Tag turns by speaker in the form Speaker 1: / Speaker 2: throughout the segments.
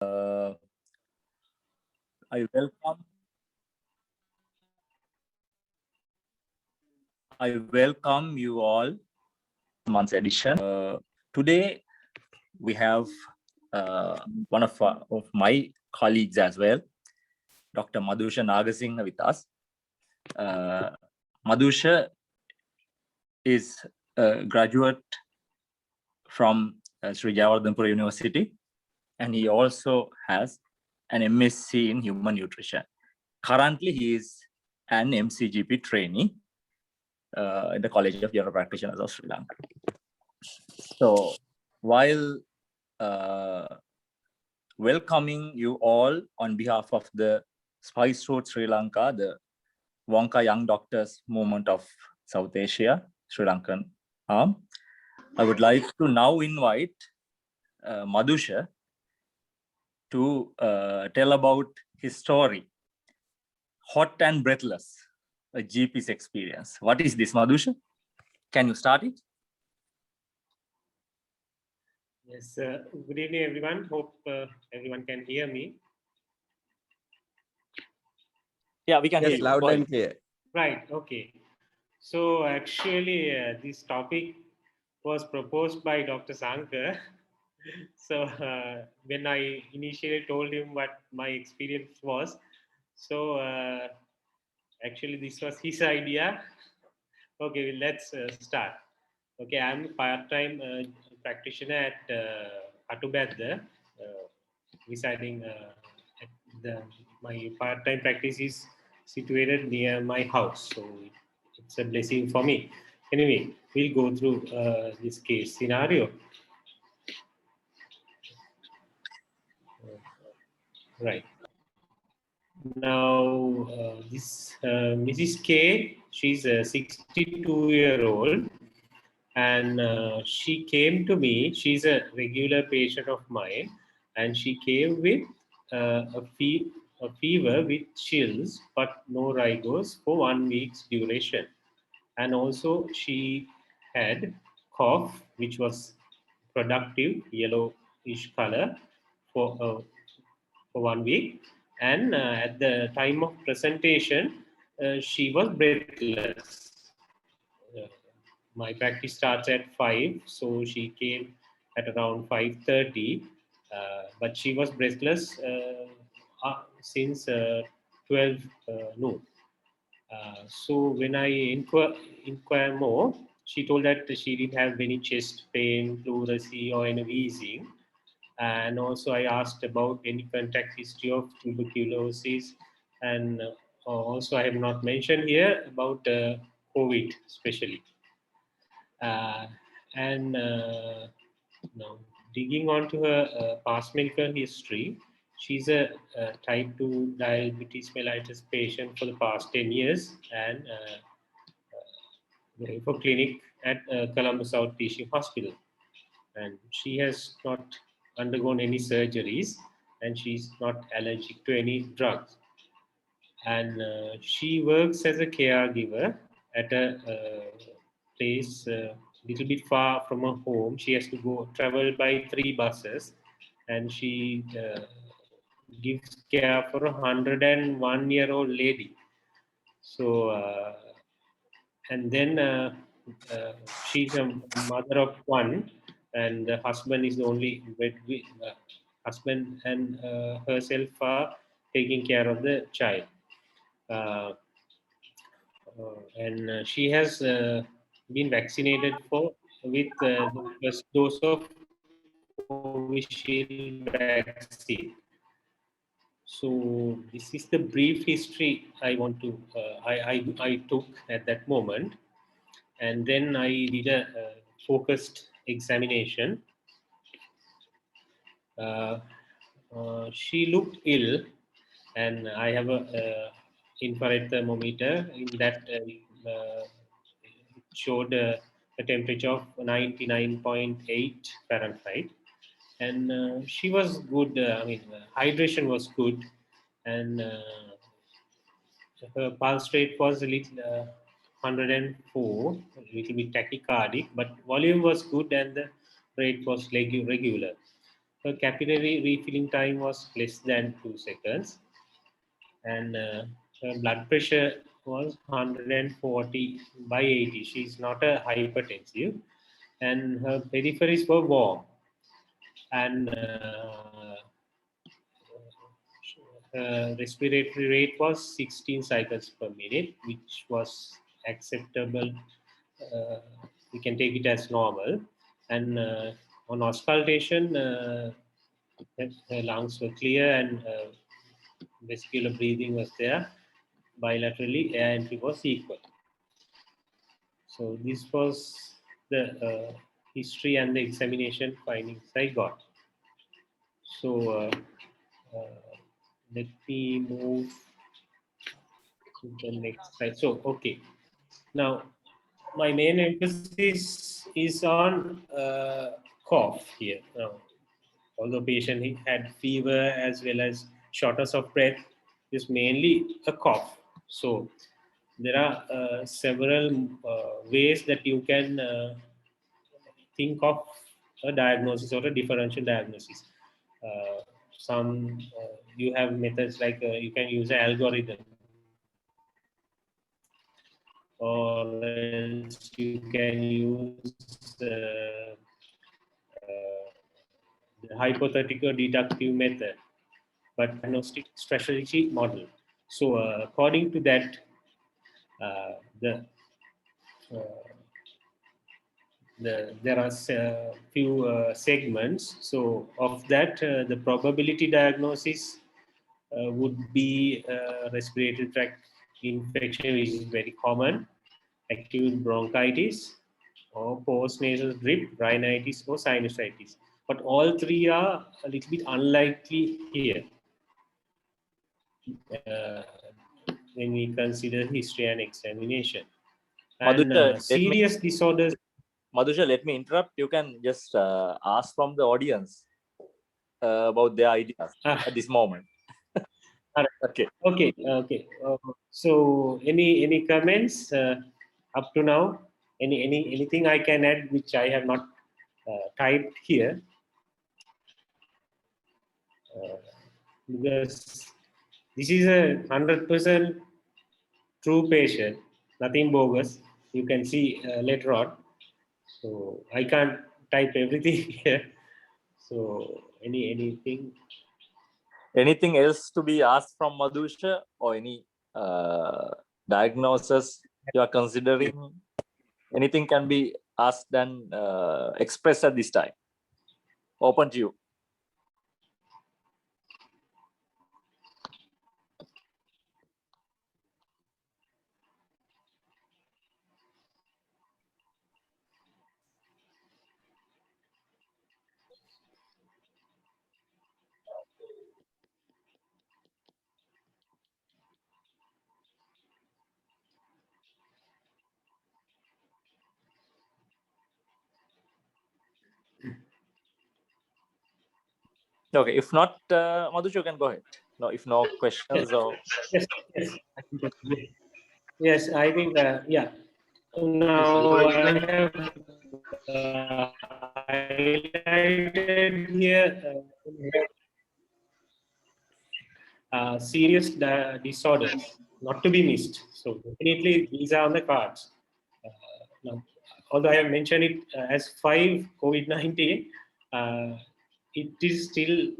Speaker 1: I welcome you all month's edition. Today we have one of my colleagues as well, Dr. Madhusha Nagasinghe with us. Madhusha is a graduate from Sri Jayawardhanpura University, and he also has an MSc in Human Nutrition. Currently, he is an MCGP trainee in the College of General Practitioners of Sri Lanka. So, while welcoming you all on behalf of the Spice Road Sri Lanka, the Wonka Young Doctors Movement of South Asia, Sri Lankan arm, I would like to now invite Madhusha to tell about his story, Hot and Breathless, a GP's experience. What is this, Madhusha? Can you start it?
Speaker 2: Yes, good evening, everyone. Hope everyone can hear me.
Speaker 1: Yeah, we can hear you.
Speaker 3: Loud and clear.
Speaker 2: Right, okay. So actually, this topic was proposed by Dr. Sankar. So when I initially told him what my experience was, so actually this was his idea. Okay, let's start. Okay, I'm a part-time practitioner at Atubadda, residing at my part-time practice is situated near my house, so it's a blessing for me. Anyway, we'll go through this case scenario. Right. Now, this Mrs. K, she's a 62-year-old, and she came to me. She's a regular patient of mine, and she came with a fever with chills, but no rigors for 1 week's duration. And also she had cough, which was productive, yellowish color for 1 week. And at the time of presentation, she was breathless. Uh, my practice starts at 5, so she came at around 5:30, but she was breathless since 12 noon. So when I inquire more, she told that she didn't have any chest pain, pleurisy, or any wheezing. And also I asked about any contact history of tuberculosis, and also I have not mentioned here about COVID especially. And now digging onto her past medical history, she's a type 2 diabetes mellitus patient for the past 10 years and for clinic at Columbus South Teaching Hospital. And she has not undergone any surgeries, and she's not allergic to any drugs. And she works as a caregiver at a place little bit far from her home. She has to go travel by 3 buses, and she gives care for a 101-year-old lady. So and then she's a mother of one, and the husband is the only husband, and herself are taking care of the child. Uh, and she has been vaccinated with the first dose of Covishield vaccine. So this is the brief history I want to I took at that moment, and then I did a focused examination. She looked ill, and I have a infrared thermometer in that it showed a temperature of 99.8 Fahrenheit, and she was good. Hydration was good, and her pulse rate was a little 104, a little bit tachycardic, but volume was good and the rate was regular. her capillary refilling time was less than 2 seconds, and her blood pressure was 140 by 80. She's not a hypertensive, and her peripheries were warm, and respiratory rate was 16 cycles per minute, which was acceptable. Uh, we can take it as normal. And on auscultation, her lungs were clear and vesicular breathing was there. Bilaterally, air entry was equal. So this was the history and the examination findings I got. So let me move to the next slide. So, okay. Now, my main emphasis is on cough here. Now, although patient he had fever as well as shortness of breath, is mainly a cough. So, there are several ways that you can think of a diagnosis or a differential diagnosis. Some you have methods like you can use an algorithm, or else you can use the hypothetical deductive method, but diagnostic strategy model. So according to that, uh, there are few segments. So of that, the probability diagnosis would be respiratory tract infection, which is very common, acute bronchitis, or postnasal drip, rhinitis, or sinusitis. But all three are a little bit unlikely here uh, when we consider history and examination. And serious disorders.
Speaker 1: Madhusha, let me interrupt. You can just ask from the audience about their ideas at this moment.
Speaker 2: Okay. Okay. Okay. So, any comments up to now? Anything I can add which I have not typed here? Because this is a 100% true patient, nothing bogus. You can see later on. So I can't type everything here. So anything?
Speaker 1: Anything else to be asked from Madhusha, or any diagnosis you are considering? Anything can be asked and expressed at this time. Open to you. Okay, if not, Madhusha, you can go ahead. No, if no questions or
Speaker 2: Yes, I think yeah. Now I have highlighted here serious disorders not to be missed. So definitely these are on the cards. Now, although I have mentioned it as 5 COVID-19, it is still,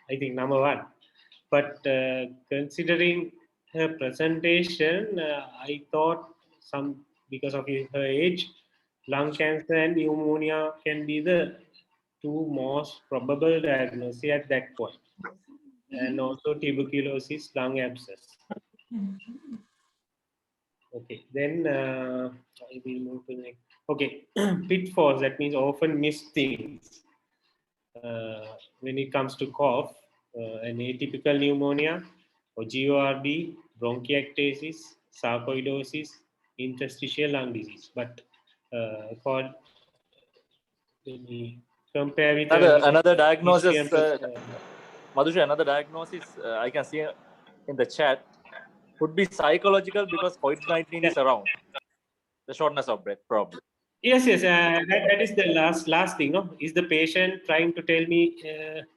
Speaker 2: I think, number 1. But considering her presentation, I thought because of her age, lung cancer and pneumonia can be the 2 most probable diagnoses at that point, and also tuberculosis, lung abscess. Okay, then I will move to the next. Okay, pitfalls, that means often missed things when it comes to cough, an atypical pneumonia, or GORD, bronchiectasis, sarcoidosis, interstitial lung disease. But for compare with
Speaker 1: another diagnosis, Madhusha, another diagnosis I can see in the chat would be psychological, because COVID-19 is around. The shortness of breath, probably.
Speaker 2: Yes, yes. That is the last thing. No, is the patient trying to tell me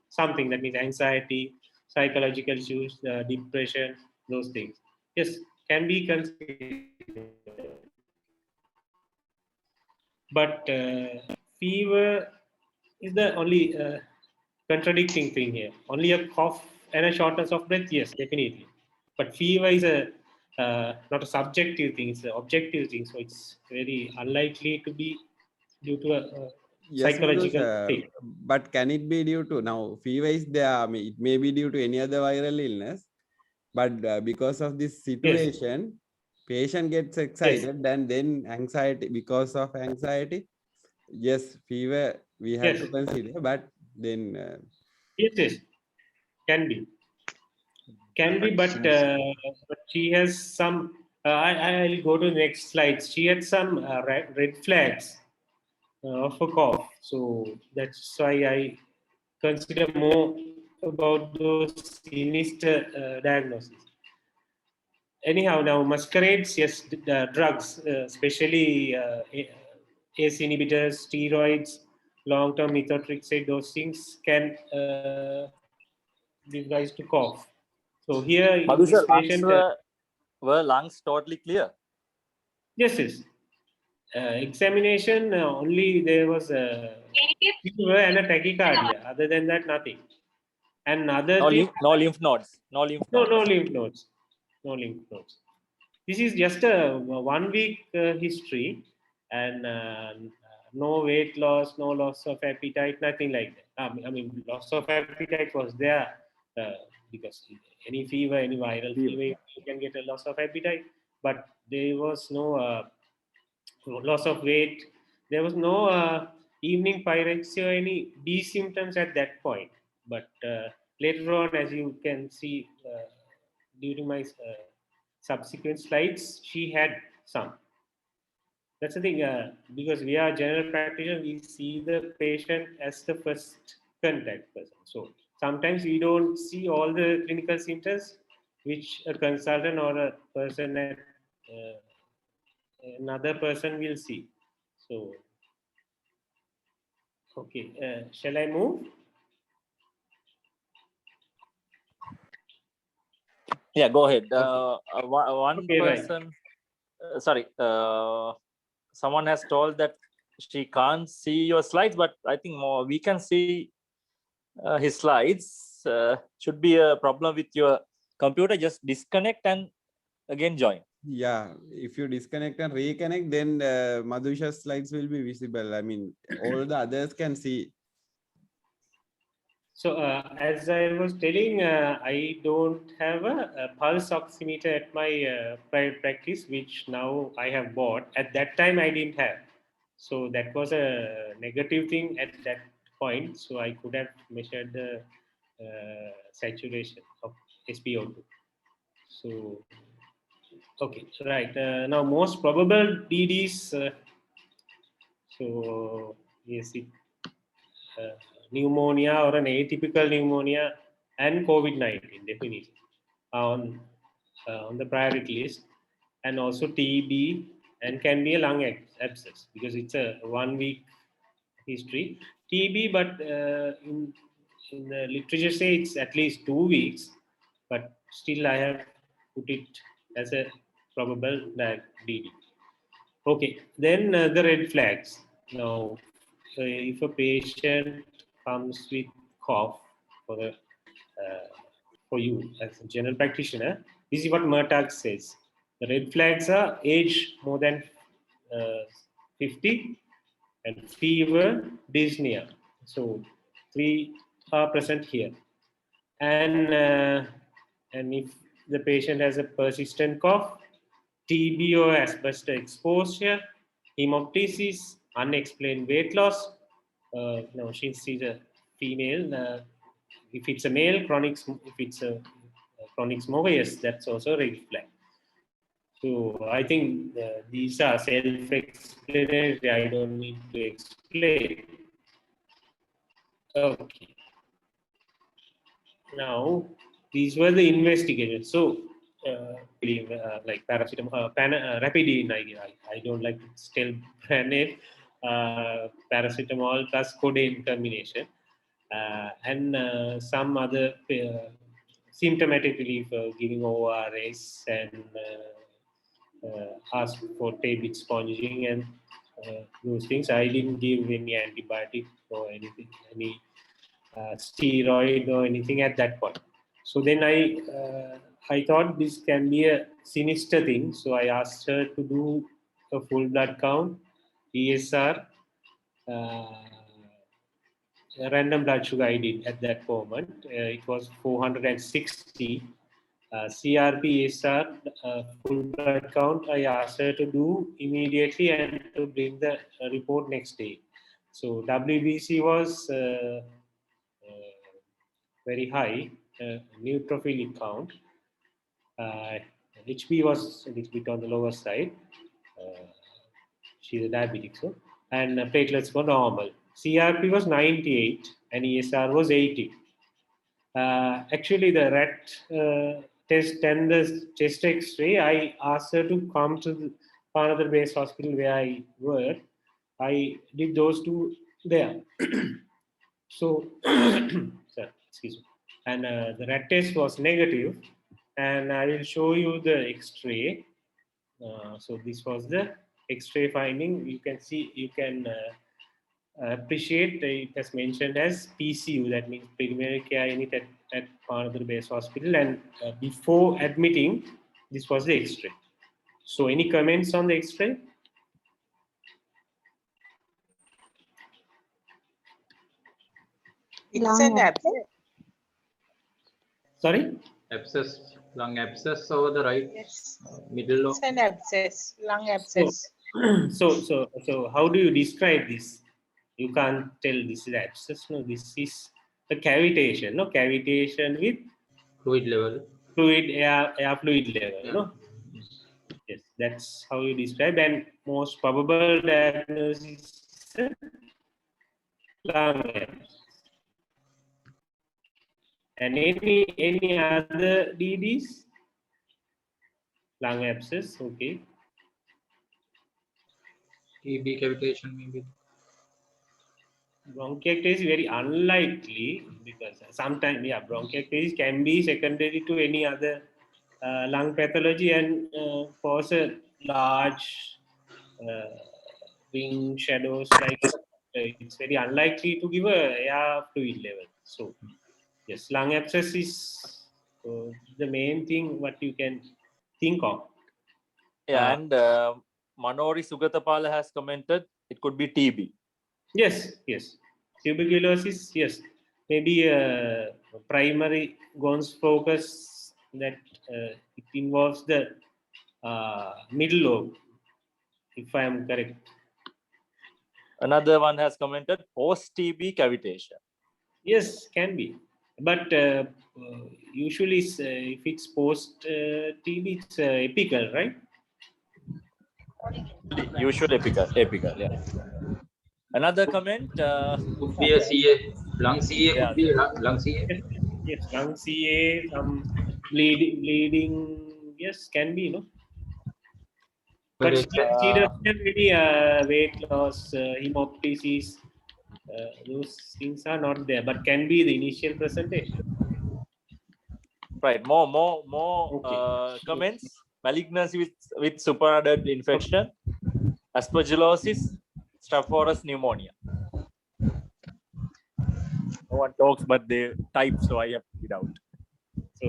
Speaker 2: something that means anxiety, psychological issues, depression, those things. Yes, can be considered. But fever is the only contradicting thing here. Only a cough and a shortness of breath, yes, definitely. But fever is a not a subjective thing; it's an objective thing. So it's very unlikely to be due to a
Speaker 3: Yes,
Speaker 2: psychological
Speaker 3: Madhusha,
Speaker 2: thing.
Speaker 3: but can it be due to now fever is there? I mean, it may be due to any other viral illness, but because of this
Speaker 2: Yes,
Speaker 3: situation, patient gets
Speaker 2: yes,
Speaker 3: excited and then anxiety because of anxiety. Yes, fever we have
Speaker 2: yes,
Speaker 3: to consider, but then
Speaker 2: yes, yes. Can be. Can be, but she has some. I'll go to the next slide. She had some red flags of a cough, so that's why I consider more about those sinister diagnoses. Anyhow, now masquerades, yes, drugs, especially ACE inhibitors, steroids, long-term methotrexate, those things can give rise to cough. So here in this
Speaker 1: Madhusha, lungs
Speaker 2: patient,
Speaker 1: were lungs totally clear?
Speaker 2: yes, yes. Examination only there was a fever and a tachycardia. Other than that, nothing. And other
Speaker 1: No
Speaker 2: thing,
Speaker 1: no lymph nodes. No lymph
Speaker 2: no,
Speaker 1: nodes.
Speaker 2: no lymph nodes, no lymph nodes. This is just a 1 week history, and no weight loss, no loss of appetite, nothing like that. I mean, loss of appetite was there uh, because any fever, any viral
Speaker 1: Fever.
Speaker 2: fever, you can get a loss of appetite, but there was no loss of weight. There was no evening pyrexia or any D symptoms at that point. But later on, as you can see during my subsequent slides, she had some. That's the thing, because we are general practitioners, we see the patient as the first contact person. So sometimes we don't see all the clinical symptoms which a consultant or a person at another person will see. So, okay, shall I move?
Speaker 1: Yeah, go ahead.
Speaker 2: Okay,
Speaker 1: One
Speaker 2: okay, right.
Speaker 1: person, sorry, someone has told that she can't see your slides, but I think more we can see his slides. Should be a problem with your computer. Just disconnect and again join.
Speaker 3: yeah, if you disconnect and reconnect, then Madhusha's slides will be visible. I mean, all the others can see.
Speaker 2: So, as I was telling, I don't have a pulse oximeter at my private practice, which now I have bought. At that time, I didn't have. So, that was a negative thing at that point. So, I could have measured the saturation of SpO2. So, okay, right. Now, most probable DDs. So, yes, pneumonia or an atypical pneumonia and COVID-19 definitely on the priority list, and also TB, and can be a lung abscess because it's a 1 week history. TB, but in the literature say it's at least 2 weeks, but still I have put it as a probable DD. Okay, then the red flags. Now, if a patient comes with cough for the for you as a general practitioner, this is what Murtagh says. The red flags are age more than 50 and fever, dyspnea. So three are present here, and if the patient has a persistent cough, TB or asbestos exposure, hemoptysis, unexplained weight loss. No, she's a female. If it's a male, if it's a chronic smoker, yes, that's also a red flag. So I think these are self-explanatory. I don't need to explain. Okay. Now, these were the investigations. So, like paracetamol, rapidine, I don't like to tell brand name, paracetamol plus codeine combination. and some other symptomatic relief, giving ORS and asked for tapered sponging and those things. I didn't give any antibiotic or anything, any steroid or anything at that point. So then I thought this can be a sinister thing. So I asked her to do a full blood count, ESR, random blood sugar I did at that moment. It was 460. CRP, ESR, full blood count, I asked her to do immediately and to bring the report next day. So WBC was very high, neutrophilic count. HB was a little bit on the lower side. She's a diabetic, so, and platelets were normal. CRP was 98 and ESR was 80. Actually, the rat test and the chest X-ray, I asked her to come to the another base hospital where I work. I did those two there. So, sorry, excuse me. And the rat test was negative, and I will show you the X-ray. So this was the X-ray finding. You can see, you can appreciate it has mentioned as PCU, that means primary care unit at Panadhar Base Hospital, and before admitting, this was the X-ray. So any comments on the X-ray?
Speaker 4: It's an abscess.
Speaker 2: Sorry?
Speaker 5: Abscess, lung abscess over the right
Speaker 4: Yes.
Speaker 5: middle of
Speaker 4: It's an abscess, lung abscess.
Speaker 2: So how do you describe this? You can't tell this is abscess. No, this is a cavitation. No, cavitation with
Speaker 5: fluid level.
Speaker 2: fluid air fluid level.
Speaker 5: Yeah.
Speaker 2: No. Yes, that's how you describe, and most probable diagnosis is lung abscess. And any other DDs? Lung abscess, okay.
Speaker 5: TB cavitation maybe.
Speaker 2: Bronchiectasis is very unlikely because sometimes, yeah, bronchiectasis can be secondary to any other lung pathology and cause a large wing shadows. Like it's very unlikely to give a air fluid level. So, yes, lung abscess is the main thing what you can think of.
Speaker 1: Yeah, and Manori Sugatapala has commented it could be TB.
Speaker 2: Yes, yes. Tuberculosis, yes. Maybe primary Gons focus that it involves the middle lobe, if I am correct.
Speaker 1: Another one has commented post TB cavitation.
Speaker 2: Yes, can be. But usually, if it's post TB, it's apical, right?
Speaker 1: Usually apical, yeah. Another comment.
Speaker 5: Could be a CA. Lung CA
Speaker 1: Yeah.
Speaker 5: could be lung CA.
Speaker 2: Yes, lung CA, some bleeding, yes, can be, no? But she doesn't have any weight loss, hemoptysis. Those things are not there, but can be the initial presentation.
Speaker 1: Right. More
Speaker 2: Okay.
Speaker 1: comments. Malignancy with superadded infection, aspergillosis, Staph aureus pneumonia. No one talks, but they type, so I have to read out.
Speaker 2: So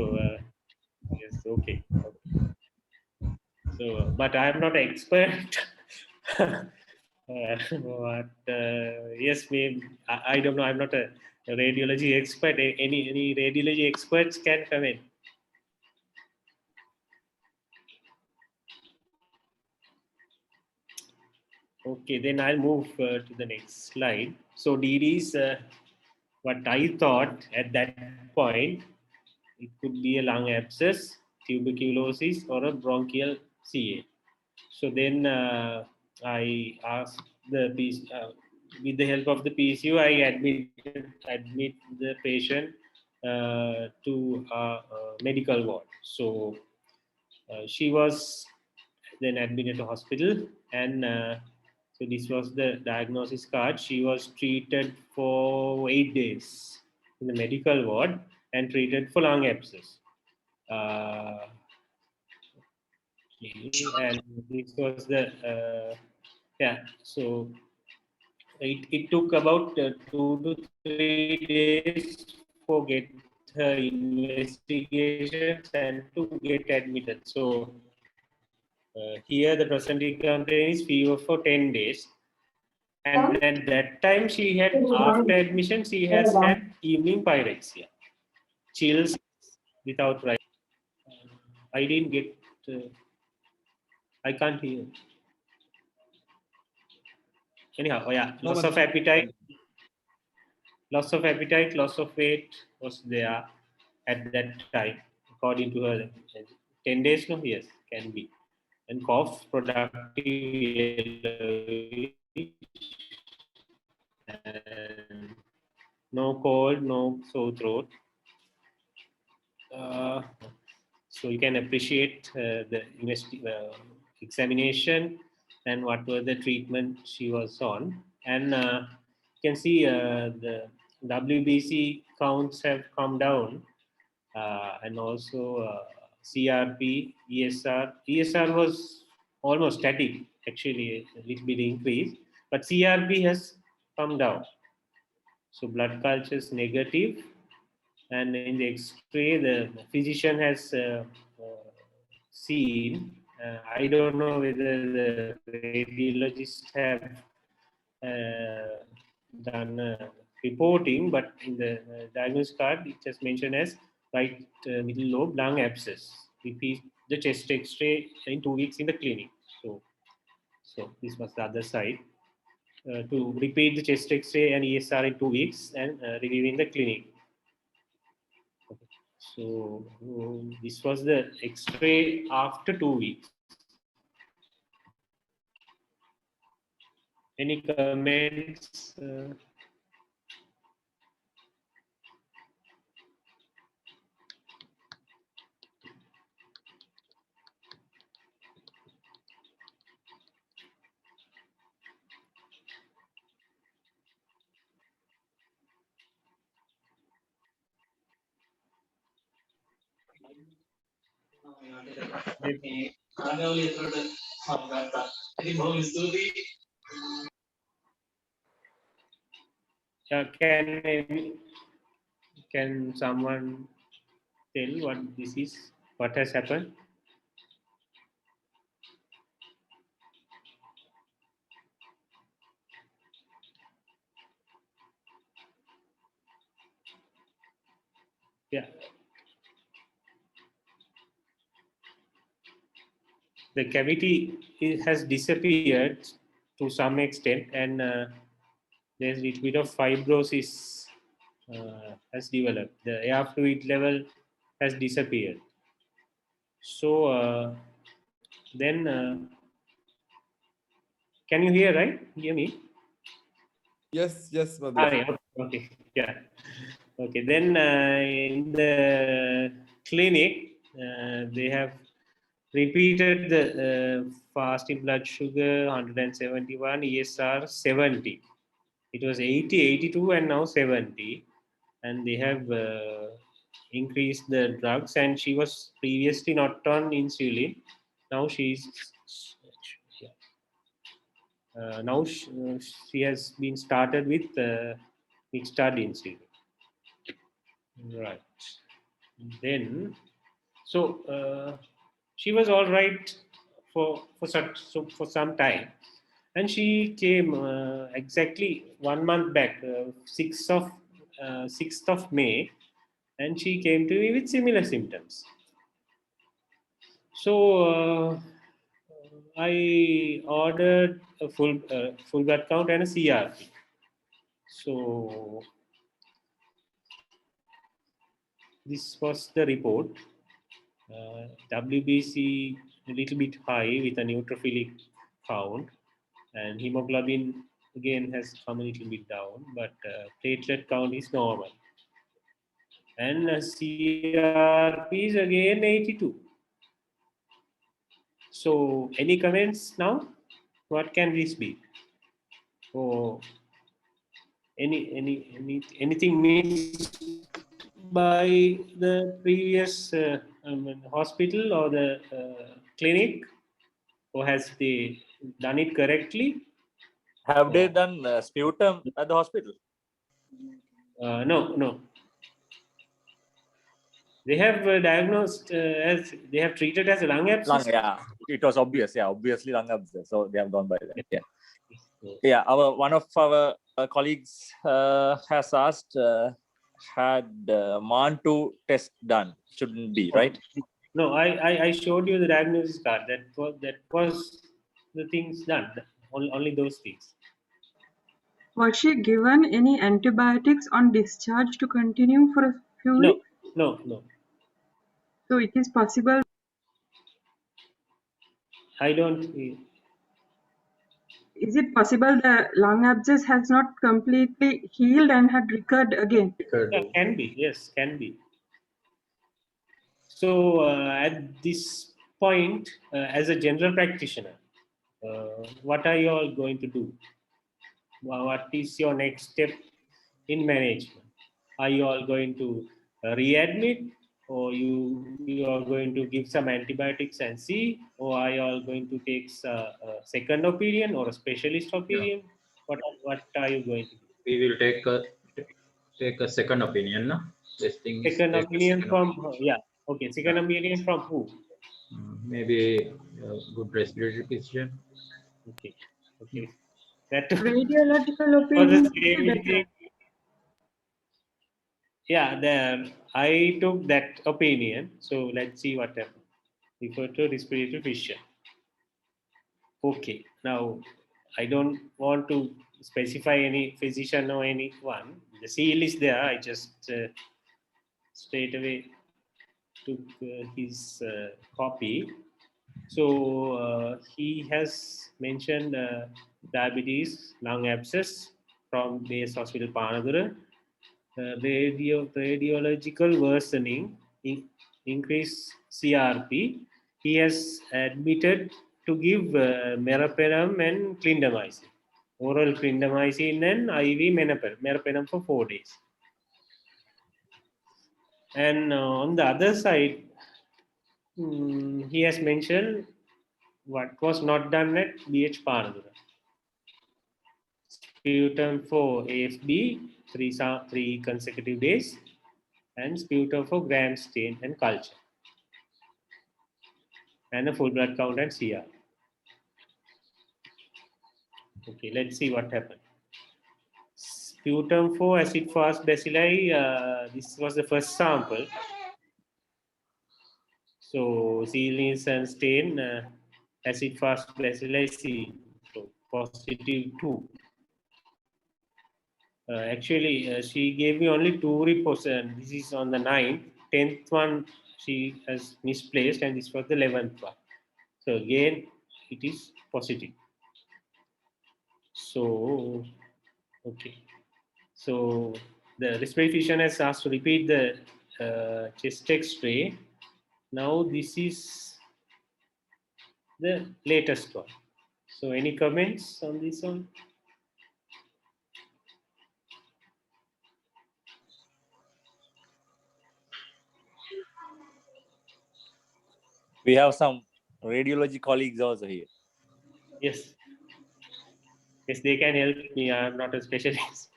Speaker 2: yes, okay. So, but I am not an expert. But yes, maybe I don't know. I'm not a radiology expert. Any radiology experts can come in. Okay, then I'll move to the next slide. So DDs, what I thought at that point, it could be a lung abscess, tuberculosis, or a bronchial CA. So then I asked the with the help of the PCU, I admit the patient to medical ward. So she was then admitted to hospital, and So this was the diagnosis card. She was treated for 8 days in the medical ward and treated for lung abscess. And this was the so it took about 2 to 3 days for get her investigations and to get admitted. So here the presenting complaint is fever for 10 days. And at that time she had, after admission, she has had evening pyrexia, chills without right. I didn't get, I can't hear. Anyhow, loss of appetite, loss of weight was there at that time, according to her. 10 days, no, yes, can be. And cough, productive yellowish, and no cold, no sore throat. So you can appreciate the examination and what were the treatment she was on. And you can see the WBC counts have come down, and also CRP, ESR. ESR was almost static, actually a little bit increased, but CRP has come down. So blood culture is negative, and in the X-ray, the physician has seen. I don't know whether the radiologists have done reporting, but in the diagnosis card, it has mentioned as right middle lobe lung abscess. Repeat the chest X-ray in 2 weeks in the clinic. So this was the other side. To repeat the chest X-ray and ESR in 2 weeks and review in the clinic. So this was the X-ray after 2 weeks. Any comments? Can someone tell what this is? What has happened? Yeah. The cavity has disappeared to some extent, and there's a little bit of fibrosis has developed. The air fluid level has disappeared. So then, can you hear, right? Hear me?
Speaker 3: Yes,
Speaker 2: Yeah, okay, yeah. Okay, then in the clinic, they have repeated the fasting blood sugar 171, ESR 70. It was 80, 82, and now 70. And they have increased the drugs, and she was previously not on insulin. Now she's now she has been started with mixed insulin. Right. Then, so she was all right for some time, and she came exactly 1 month back, 6th of May, and she came to me with similar symptoms. So I ordered a full blood count and a CRP. So this was the report. WBC a little bit high with a neutrophilic count, and hemoglobin again has come a little bit down, but platelet count is normal. And CRP is again 82. So any comments now? What can this be? or anything missed by the previous hospital or the clinic, or has they done it correctly?
Speaker 1: Have they
Speaker 2: Oh.
Speaker 1: done sputum at the hospital?
Speaker 2: No. They have diagnosed as they have treated as a lung abscess.
Speaker 1: Lung, yeah. It was obvious, yeah. Obviously lung abscess. So they have gone by that. Yeah.
Speaker 2: So,
Speaker 1: Yeah. One of our colleagues has asked, had MAN2 test done? Shouldn't be, right?
Speaker 2: No, I showed you the diagnosis card. That was the things done. Only those things.
Speaker 6: Was she given any antibiotics on discharge to continue for a few weeks?
Speaker 2: No.
Speaker 6: So it is possible.
Speaker 2: I don't.
Speaker 6: Is it possible the lung abscess has not completely healed and had recurred again?
Speaker 2: Yeah, can be. Yes, can be. So at this point, as a general practitioner, what are you all going to do? What is your next step in management? Are you all going to readmit, or you are going to give some antibiotics and see, or are you all going to take a second opinion or a specialist opinion? What are you going to do?
Speaker 5: We will take a second opinion. No? This thing is
Speaker 2: Second
Speaker 5: take a
Speaker 2: opinion
Speaker 5: second
Speaker 2: from
Speaker 5: opinion.
Speaker 2: yeah. Okay, second opinion from who?
Speaker 5: Maybe good respiratory physician.
Speaker 2: Okay. That
Speaker 6: Radiological
Speaker 2: was the
Speaker 6: opinion would be
Speaker 2: same
Speaker 6: better.
Speaker 2: thing. Yeah, there I took that opinion. So let's see what happens. Refer to respiratory physician. Okay. Now I don't want to specify any physician or anyone. The seal is there. I just straight away took his copy. So he has mentioned diabetes, lung abscess from base hospital Panagura, radiological worsening, increased CRP. He has admitted to give meropenem and clindamycin, oral clindamycin and IV meropenem for 4 days. And on the other side, he has mentioned what was not done at BH Panagura. Sputum for AFB, 3 consecutive days, and sputum for gram stain and culture, and a full blood count and CR. Okay, let's see what happened. Sputum for acid fast bacilli, this was the first sample. So, seal and stain, acid fast bacilli C, so positive 2. Actually, she gave me only 2 reports, and this is on the 9th. 10th one she has misplaced, and this was the 11th one. So again, it is positive. So, okay. So the respiratory physician has asked to repeat the chest X-ray. Now this is the latest one. So any comments on this one?
Speaker 1: We have some radiology colleagues also here.
Speaker 2: Yes. Yes, they can help me. I'm not a specialist.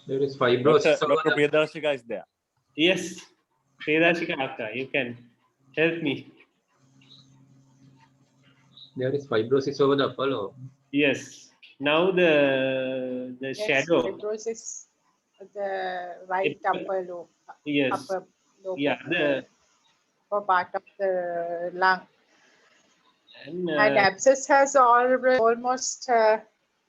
Speaker 5: There is fibrosis.
Speaker 1: Dr. Priyadarshika is there.
Speaker 2: Yes, Vedashika Akka, you can help me.
Speaker 5: There is fibrosis over the Apollo.
Speaker 2: Yes. Now the
Speaker 4: Yes,
Speaker 2: shadow.
Speaker 4: fibrosis, the right upper lobe,
Speaker 2: Yes.
Speaker 4: upper lobe
Speaker 2: Yeah.
Speaker 4: of the upper part of the lung.
Speaker 2: And
Speaker 4: And abscess has almost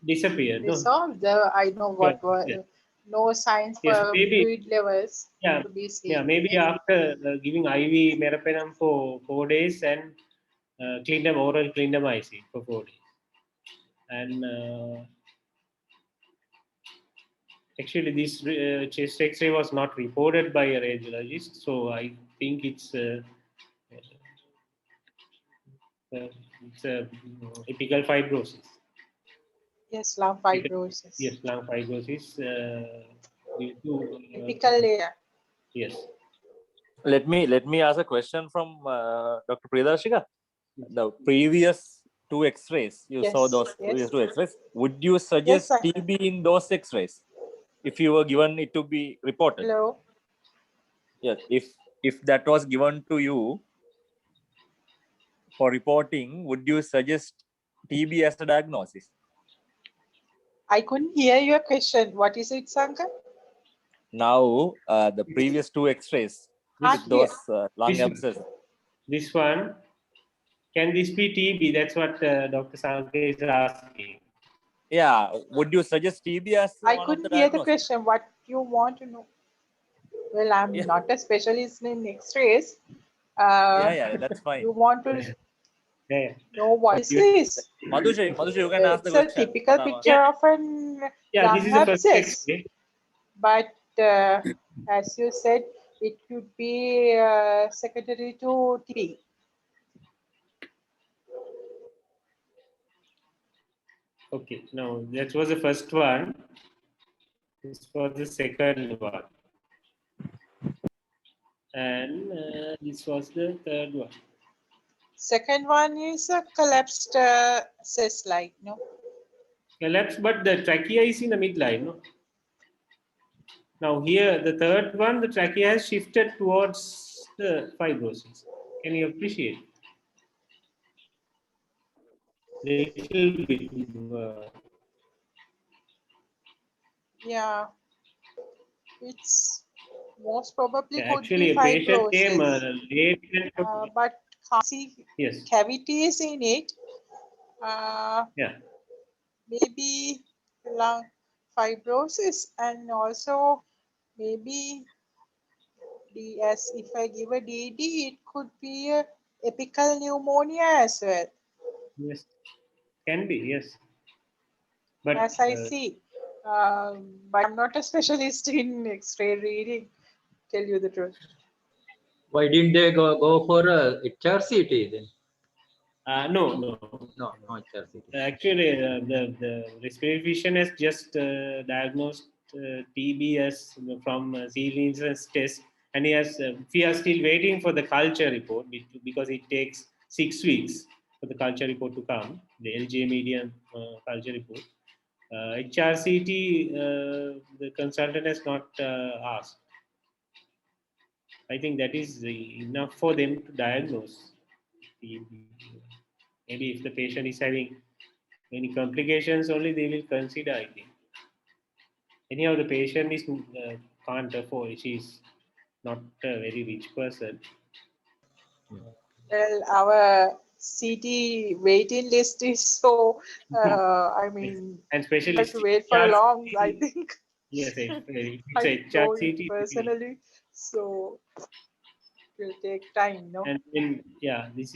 Speaker 2: disappeared. No?
Speaker 4: resolved. I know what were
Speaker 2: Yes.
Speaker 4: no signs
Speaker 2: Yes,
Speaker 4: for
Speaker 2: maybe.
Speaker 4: fluid levels
Speaker 2: Yeah.
Speaker 4: to be seen.
Speaker 2: Yeah. Maybe after giving IV meropenem for 4 days and oral clindamycin for 4 days. And actually, this chest X-ray was not reported by a radiologist, so I think it's a apical fibrosis.
Speaker 4: Yes, lung fibrosis.
Speaker 2: Yes, lung fibrosis due to
Speaker 4: Typical layer.
Speaker 2: yes.
Speaker 1: Let me ask a question from Dr. Priyadarshika. The previous two X-rays, you saw
Speaker 4: Yes,
Speaker 1: those
Speaker 4: yes.
Speaker 1: previous two X-rays. Would you suggest
Speaker 4: sir.
Speaker 1: TB in those X-rays if you were given it to be reported?
Speaker 4: Hello.
Speaker 1: Yes. If that was given to you for reporting, would you suggest TB as a diagnosis?
Speaker 4: I couldn't hear your question. What is it, Sankar?
Speaker 1: Now, the previous two X-rays
Speaker 4: Can't
Speaker 1: with
Speaker 4: hear.
Speaker 1: those lung
Speaker 2: This-
Speaker 1: abscess.
Speaker 2: This one, can this be TB? That's what Dr. Sankar is asking.
Speaker 1: Yeah. Would you suggest TB as
Speaker 4: I
Speaker 1: one of the
Speaker 4: couldn't hear the
Speaker 1: diagnoses?
Speaker 4: question. What you want to know? Well, I'm
Speaker 1: Yeah.
Speaker 4: not a specialist in X-rays.
Speaker 1: Yeah, that's fine.
Speaker 4: You want to
Speaker 2: Yeah.
Speaker 4: know what is
Speaker 1: You-
Speaker 4: this?
Speaker 1: Madhusha, you can ask the
Speaker 4: It's a
Speaker 1: question.
Speaker 4: typical picture of an
Speaker 2: Yeah,
Speaker 4: lung
Speaker 2: this is the first
Speaker 4: abscess.
Speaker 2: X-ray.
Speaker 4: But as you said, it could be secondary to TB.
Speaker 2: Okay, now that was the first one. This was the second one. And this was the third one.
Speaker 4: Second one is a collapsed cyst, like, no?
Speaker 2: Collapse, but the trachea is in the midline. No? Now here, the third one, the trachea has shifted towards the fibrosis. Can you appreciate? Little bit.
Speaker 4: Yeah. It's most probably could
Speaker 2: Actually,
Speaker 4: be
Speaker 2: a patient came
Speaker 4: fibrosis.
Speaker 2: late. And,
Speaker 4: But can't see
Speaker 2: yes.
Speaker 4: cavities in it.
Speaker 2: Yeah.
Speaker 4: Maybe lung fibrosis, and also maybe as if I give a DD, it could be a apical pneumonia as well,
Speaker 2: Yes. Can be. Yes. But
Speaker 4: as I see. But I'm not a specialist in X-ray reading, tell you the truth.
Speaker 5: Why didn't they go for a HRCT then?
Speaker 2: no.
Speaker 5: No HRCT.
Speaker 2: Actually, the respiratory physician has just diagnosed TB as from Seelin's test, and we are still waiting for the culture report because it takes 6 weeks for the culture report to come, the LJ medium culture report. HRCT, the consultant has not asked. I think that is enough for them to diagnose TB. Maybe if the patient is having any complications, only they will consider, I think. Anyhow, the patient is can't afford. She is not a very rich person.
Speaker 4: Well, our CT waiting list is so, I mean,
Speaker 2: And
Speaker 4: we
Speaker 2: especially
Speaker 4: have to wait for a long, I think.
Speaker 2: Yes, it's
Speaker 4: I know it
Speaker 2: HRCT.
Speaker 4: personally, so it will take time, no?
Speaker 2: And then, yeah, this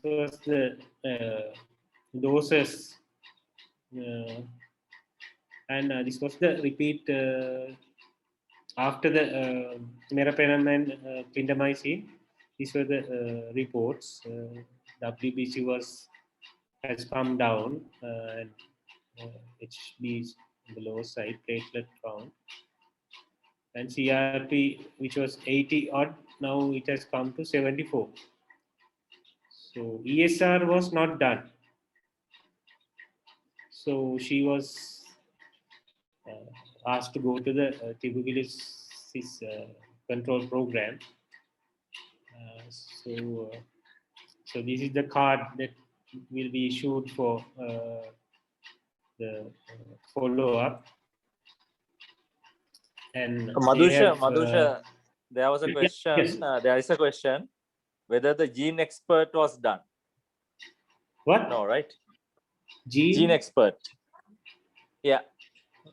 Speaker 2: was the doses, and this was the repeat after the meropenem and clindamycin. These were the reports. WBC has come down, and HB is on the lower side, platelet count, and CRP, which was 80 odd, now it has come to 74. So ESR was not done. So she was asked to go to the tuberculosis control program. So this is the card that will be issued for the follow-up. And
Speaker 1: Madhusha, there was a
Speaker 2: Yeah,
Speaker 1: question.
Speaker 2: yes.
Speaker 1: There is a question whether the gene expert was done.
Speaker 2: What?
Speaker 1: No, right?
Speaker 2: Gene?
Speaker 1: Gene expert. Yeah.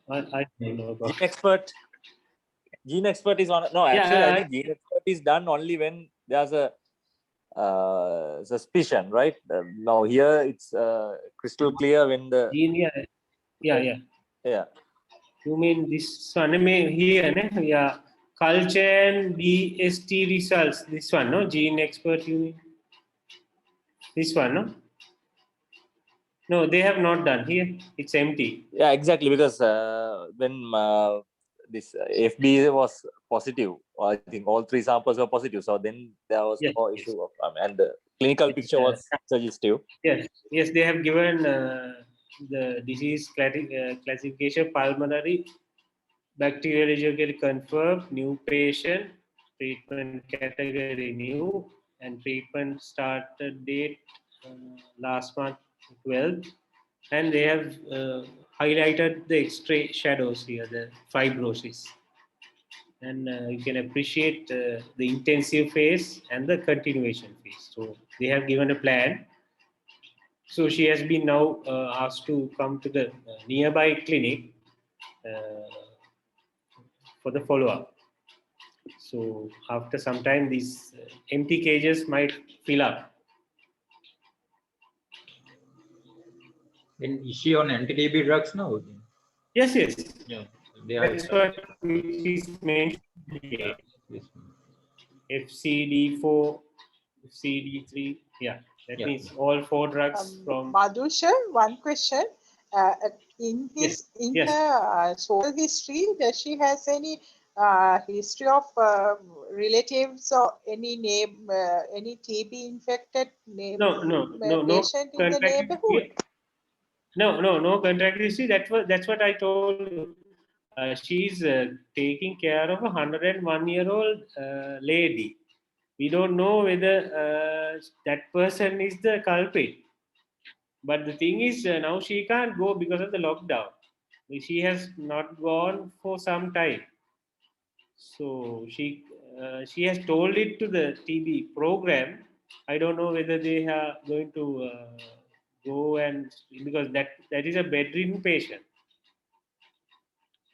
Speaker 2: I don't know about.
Speaker 1: Gene expert is on. No, actually, I think gene expert is done only when there's a suspicion, right? Now here it's crystal clear when the
Speaker 2: Gene, yeah. You mean this one? I mean here, yeah. Culture and DST results. This one, no? Gene expert, you mean? This one, no? No, they have not done. Here, it's empty.
Speaker 1: Yeah, exactly, because when this FB was positive, I think all three samples were positive. So then there was
Speaker 2: Yes,
Speaker 1: no
Speaker 2: yes.
Speaker 1: issue of, and the clinical
Speaker 2: It's,
Speaker 1: picture was suggestive.
Speaker 2: Yes, yes, they have given the disease classification pulmonary bacteriologically confirmed, new patient, treatment category new, and treatment started date last month 12th. And they have highlighted the X-ray shadows here, the fibrosis. And you can appreciate the intensive phase and the continuation phase. So they have given a plan. So she has been now asked to come to the nearby clinic for the follow-up. So after some time, these empty cages might fill up.
Speaker 5: Is she on anti-TB drugs now?
Speaker 2: Yes, yes.
Speaker 5: Yeah, they are.
Speaker 2: That's what is mentioned here.
Speaker 5: Yes.
Speaker 2: FCD4, FCD3. Yeah, that
Speaker 5: Yeah.
Speaker 2: means all 4 drugs from.
Speaker 4: Madhusha, one question. In
Speaker 2: Yes,
Speaker 4: in
Speaker 2: yes.
Speaker 4: her social history, does she has any history of relatives or any name, any TB infected
Speaker 2: No
Speaker 4: patient in the
Speaker 2: contact
Speaker 4: neighborhood?
Speaker 2: history. No contact history. That's what I told you. She's taking care of a 101-year-old lady. We don't know whether that person is the culprit. But the thing is, now she can't go because of the lockdown. She has not gone for some time. So she has told it to the TB program. I don't know whether they are going to go and, because that is a bedridden patient.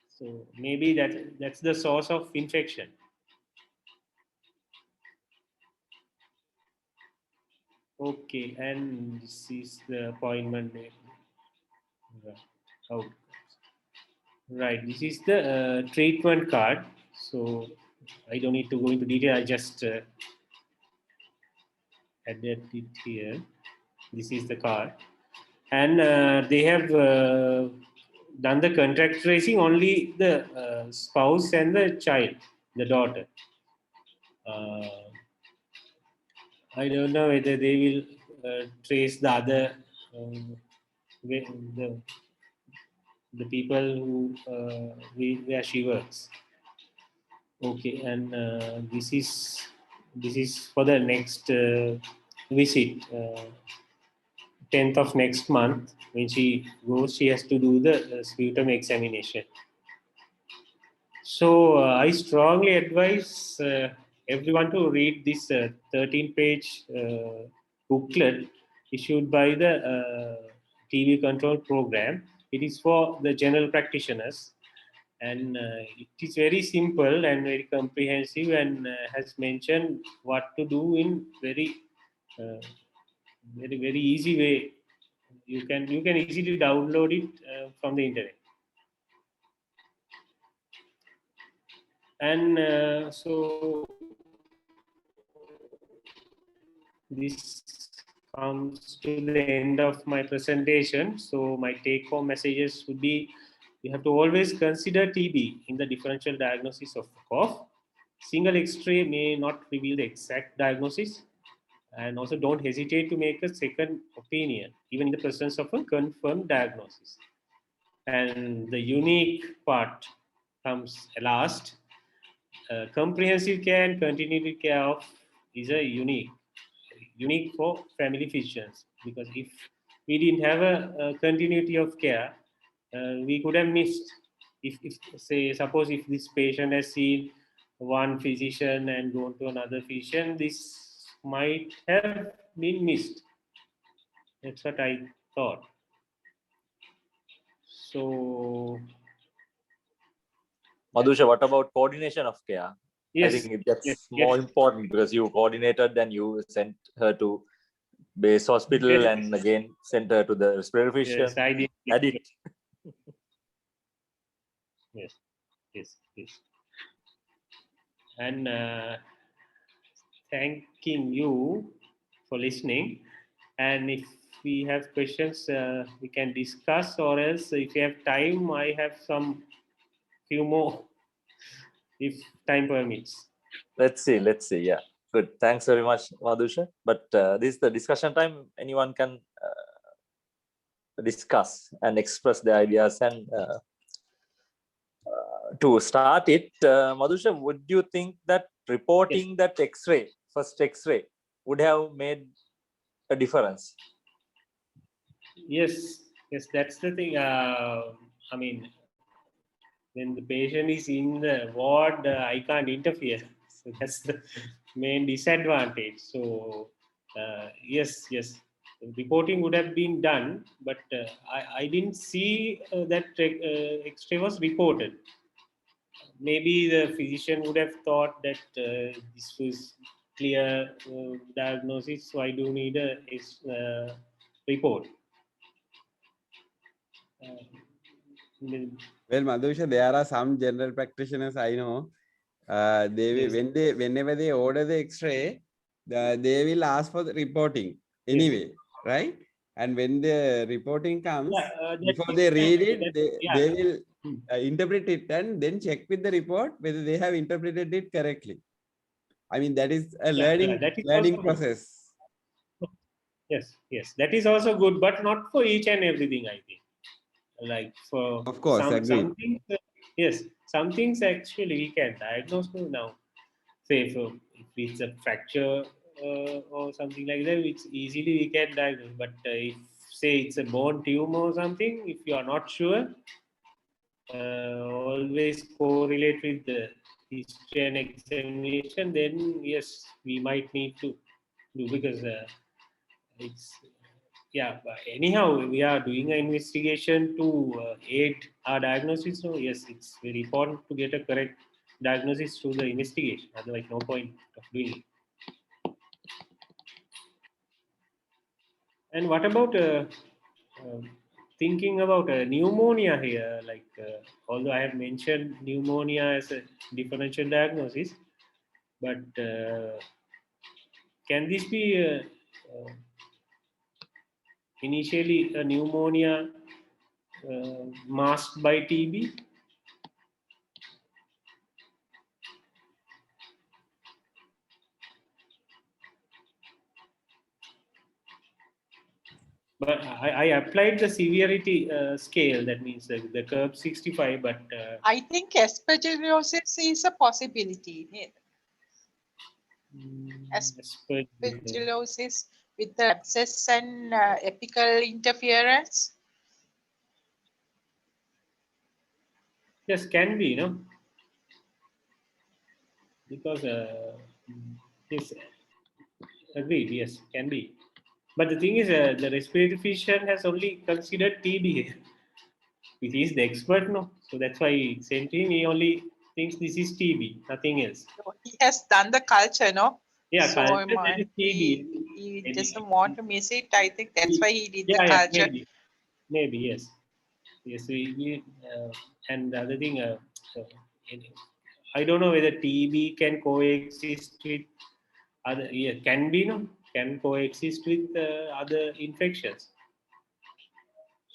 Speaker 2: So maybe that's the source of infection. Okay, and this is the appointment date. Right. Oh, right. This is the treatment card. So I don't need to go into detail. I just added it here. This is the card, and they have done the contact tracing only the spouse and the child, the daughter. I don't know whether they will trace the other the people who where she works. Okay, and this is for the next visit, 10th of next month. When she goes, she has to do the sputum examination. So I strongly advise everyone to read this 13-page booklet issued by the TB control program. It is for the general practitioners, and it is very simple and very comprehensive, and has mentioned what to do in uh, very easy way. You can easily download it from the internet. And so this comes to the end of my presentation. So my take-home messages would be: you have to always consider TB in the differential diagnosis of cough. Single X-ray may not reveal the exact diagnosis, and also don't hesitate to make a second opinion, even in the presence of a confirmed diagnosis. And the unique part comes last. Comprehensive care and continuity care of is a unique for family physicians, because if we didn't have a continuity of care, we could have missed. If say suppose if this patient has seen one physician and gone to another physician, this might have been missed. That's what I thought. So
Speaker 1: Madhusha, what about coordination of care? I
Speaker 2: yes,
Speaker 1: think that's
Speaker 2: yes,
Speaker 1: more important, because you coordinated, then you sent her to base hospital
Speaker 2: yes,
Speaker 1: and again sent her to the respiratory physician.
Speaker 2: yes, I did.
Speaker 1: Edit.
Speaker 2: Yes. And thanking you for listening. And if we have questions, we can discuss, or else if you have time, I have some few more, if time permits.
Speaker 1: Let's see. Yeah, good. Thanks very much, Madhusha. But this is the discussion time. Anyone can discuss and express their ideas. And to start it, Madhusha, would you think that reporting that X-ray, first X-ray, would have made a difference?
Speaker 2: Yes, that's the thing. I mean, when the patient is in the ward, I can't interfere. So that's the main disadvantage. So yes, reporting would have been done, but I didn't see that X-ray was reported. Maybe the physician would have thought that this was clear diagnosis, so I do need a report.
Speaker 3: Well, Madhusha, there are some general practitioners I know. Whenever they order the X-ray, they will ask for the reporting anyway, right? And when the reporting comes, before they read it, they will interpret it and then check with the report whether they have interpreted it correctly. I mean, that is a learning process.
Speaker 2: Yes, that is also good, but not for each and everything, I think. Like for
Speaker 3: of course,
Speaker 2: some things, yes, some things actually we can diagnose now. Say if it's a fracture or something like that, it's easily we can diagnose. But if say it's a bone tumor or something, if you are not sure, always correlate with the history and examination. Then yes, we might need to do, because it's but anyhow we are doing an investigation to aid our diagnosis. So yes, it's very important to get a correct diagnosis through the investigation. Otherwise, no point of doing it. And what about thinking about pneumonia here? Like although I have mentioned pneumonia as a differential diagnosis, but can this be initially a pneumonia masked by TB? But I applied the severity scale. That means the curve 65. But
Speaker 4: I think aspergillosis is a possibility. Aspergillosis with the abscess and apical interference.
Speaker 2: Yes, can be, because yes, agreed. Yes, can be. But the thing is, the respiratory physician has only considered TB here. He is the expert, no? So that's why he sent him. He only thinks this is TB, nothing else.
Speaker 4: So he has done the culture, no?
Speaker 2: Yeah,
Speaker 4: so
Speaker 2: culture TB.
Speaker 4: He doesn't want to miss it. I think that's why he did the culture.
Speaker 2: Maybe yes. Yes, and the other thing, I don't know whether TB can coexist with other. Yeah, can coexist with other infections.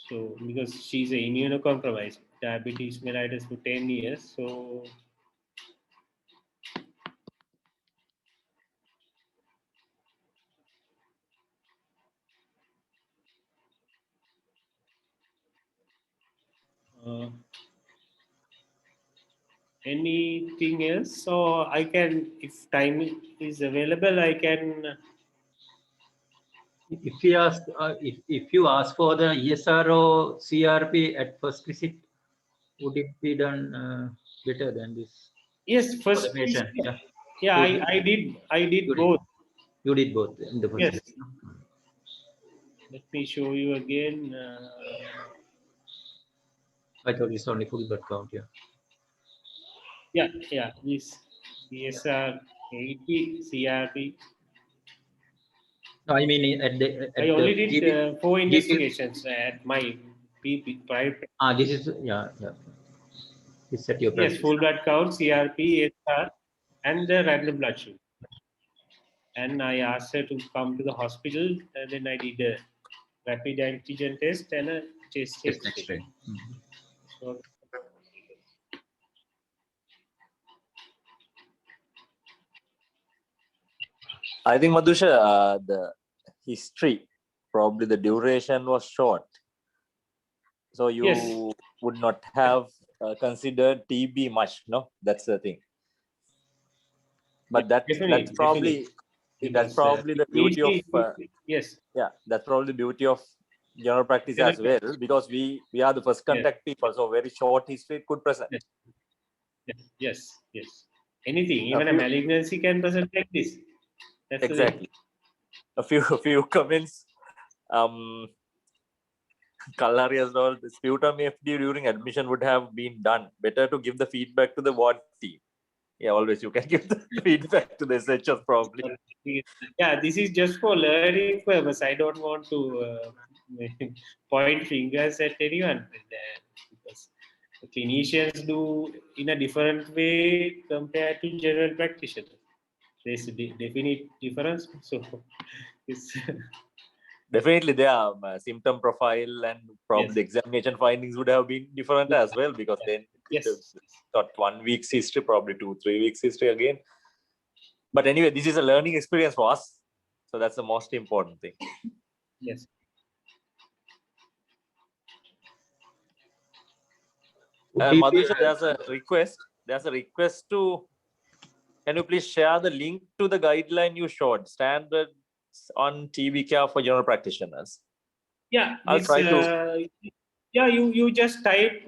Speaker 2: So because she's a immunocompromised, diabetes mellitus for 10 years, so anything else? So I can, if time is available, I can.
Speaker 5: If you ask, if you ask for the ESR or CRP at first visit, would it be done better than this?
Speaker 2: Yes, first visit. Yeah, I did both.
Speaker 5: You did both in the first visit.
Speaker 2: Let me show you again.
Speaker 5: I thought it's only full blood count.
Speaker 2: Yeah. This ESR 80 CRP.
Speaker 5: No, I mean at
Speaker 2: I only did
Speaker 5: GP,
Speaker 2: 4 investigations at my private.
Speaker 5: This is It's at your practice.
Speaker 2: Yes, full blood count, CRP, ESR, and the random blood sugar. And I asked her to come to the hospital, and then I did rapid antigen test and a chest
Speaker 5: Chest
Speaker 2: X-ray.
Speaker 5: X-ray.
Speaker 2: So,
Speaker 1: I think Madhusha, the history, probably the duration was short. So you
Speaker 2: yes,
Speaker 1: would not have considered TB much, no? That's the thing. But that's
Speaker 2: definitely.
Speaker 1: probably
Speaker 2: Because
Speaker 1: the beauty of
Speaker 2: yes,
Speaker 1: that's probably the beauty of general practice as well, because we are the first contact people, so very short history could present.
Speaker 2: Yes. Anything, even a malignancy can present like this. That's
Speaker 1: Exactly. A few comments. Kalari as well. The sputum FD during admission would have been done. Better to give the feedback to the ward team. Yeah, always you can give the feedback to the SHS probably.
Speaker 2: Yeah, this is just for learning purpose. I don't want to point fingers at anyone, because the clinicians do in a different way compared to general practitioners. There's a definite difference. So, it's
Speaker 1: Definitely, their symptom profile and probably
Speaker 2: yes,
Speaker 1: the examination findings would have been different as well, because then
Speaker 2: yes,
Speaker 1: got 1 week's history, probably 2-3 weeks history again. But anyway, this is a learning experience for us, so that's the most important thing.
Speaker 2: yes.
Speaker 1: Madhusha, there's a request. There's a request to. Can you please share the link to the guideline you showed, standards on TB care for general practitioners?
Speaker 2: Yeah,
Speaker 1: I'll
Speaker 2: this,
Speaker 1: try to.
Speaker 2: yeah, you just type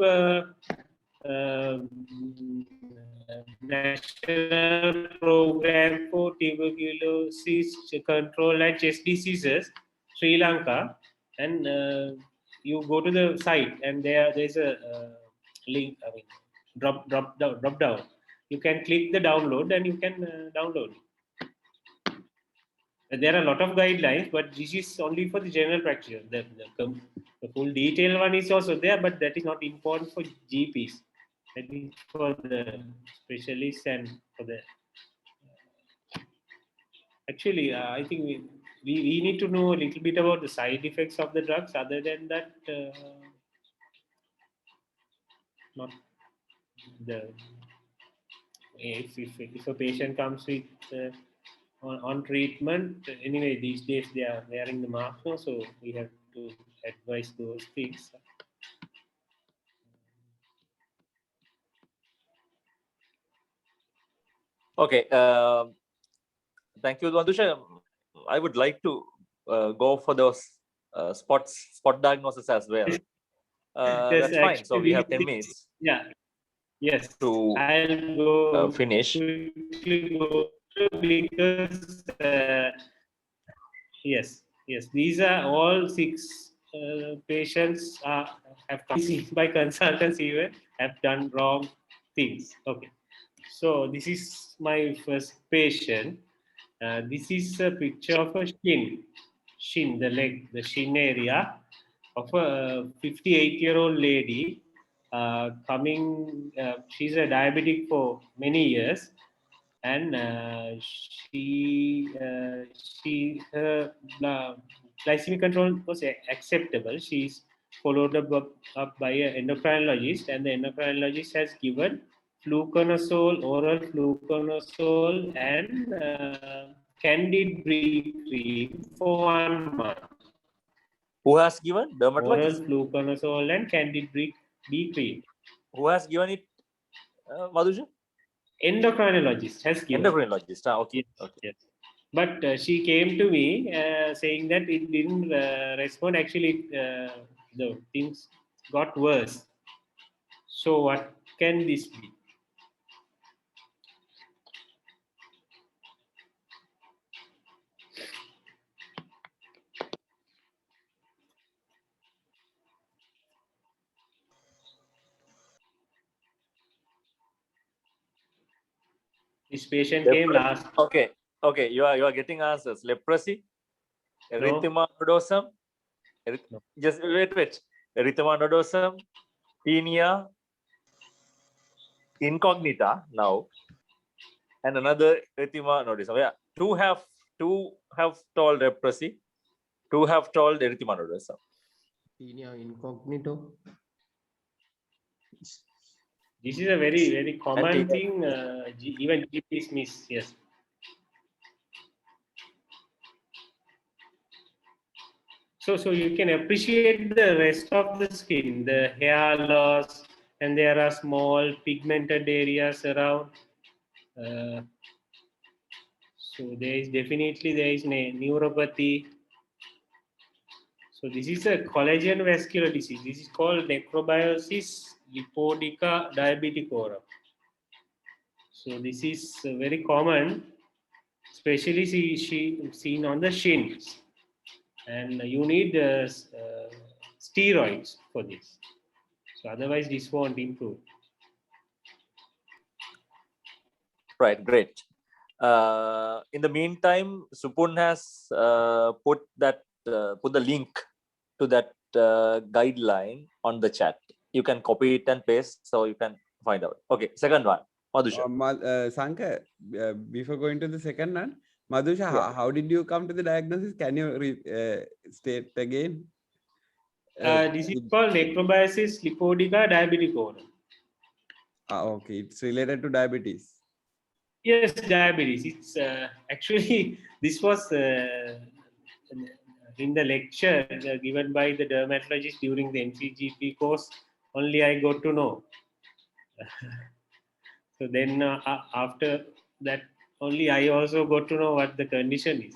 Speaker 2: National Program for Tuberculosis Control and Chest Diseases, Sri Lanka, and you go to the site, and there's a link. I mean, drop down. You can click the download, and you can download it. There are a lot of guidelines, but this is only for the general practitioner. The full detailed one is also there, but that is not important for GPs. That is for the specialists and for the. Actually, I think we need to know a little bit about the side effects of the drugs. Other than that, not the. If a patient comes with on treatment, anyway, these days they are wearing the mask now, so we have to advise those things.
Speaker 1: Okay. Thank you, Madhusha. I would like to go for those spot diagnosis as well.
Speaker 2: Yes,
Speaker 1: That's fine. So we have 10 minutes.
Speaker 2: Yeah. Yes.
Speaker 1: To
Speaker 2: I'll go
Speaker 1: finish.
Speaker 2: quickly go through because yes. These are all 6 patients have come seen by consultants, even have done wrong things. Okay. So this is my first patient. This is a picture of a shin, the leg, the shin area of a 58-year-old lady coming. She's a diabetic for many years, and her glycemic control was acceptable. She's followed up by an endocrinologist, and the endocrinologist has given fluconazole, oral fluconazole, and candid brie cream for 1 month.
Speaker 1: Who has given?
Speaker 2: Oral
Speaker 1: Dermatologist?
Speaker 2: fluconazole and candid brie cream.
Speaker 1: Who has given it, Madhusha?
Speaker 2: Endocrinologist has given.
Speaker 1: Endocrinologist. Okay.
Speaker 2: Yes,
Speaker 1: Okay.
Speaker 2: yes. But she came to me saying that it didn't respond. Actually, the things got worse. So what can this be? This patient came last.
Speaker 1: Okay. Okay. You are getting answers. Leprosy, erythema nodosum.
Speaker 2: No.
Speaker 1: Just wait. Erythema nodosum, tinea incognita now, and another erythema nodosum. Yeah. Two have told leprosy. To have told erythema sir.
Speaker 7: Tinea incognito.
Speaker 2: This is a very common
Speaker 1: Tinea.
Speaker 2: thing. Even GPs miss. Yes. So you can appreciate the rest of the skin, the hair loss, and there are small pigmented areas around. So there is neuropathy. So this is a collagen vascular disease. This is called necrobiosis lipodica diabeticorum. So this is very common, especially seen on the shins, and you need steroids for this. So otherwise, this won't improve.
Speaker 1: Right, great. In the meantime, Supun has put the link to that guideline on the chat. You can copy it and paste, so you can find out. Okay, second one, Madhusha.
Speaker 3: Sankar, before going to the second one, Madhusha,
Speaker 1: Yeah.
Speaker 3: how did you come to the diagnosis? Can you state again?
Speaker 2: This is called necrobiosis lipodica diabeticorum.
Speaker 3: Okay, it's related to diabetes.
Speaker 2: Yes, diabetes. It's actually this was in the lecture given by the dermatologist during the MCGP course. Only I got to know. So then after that, only I also got to know what the condition is.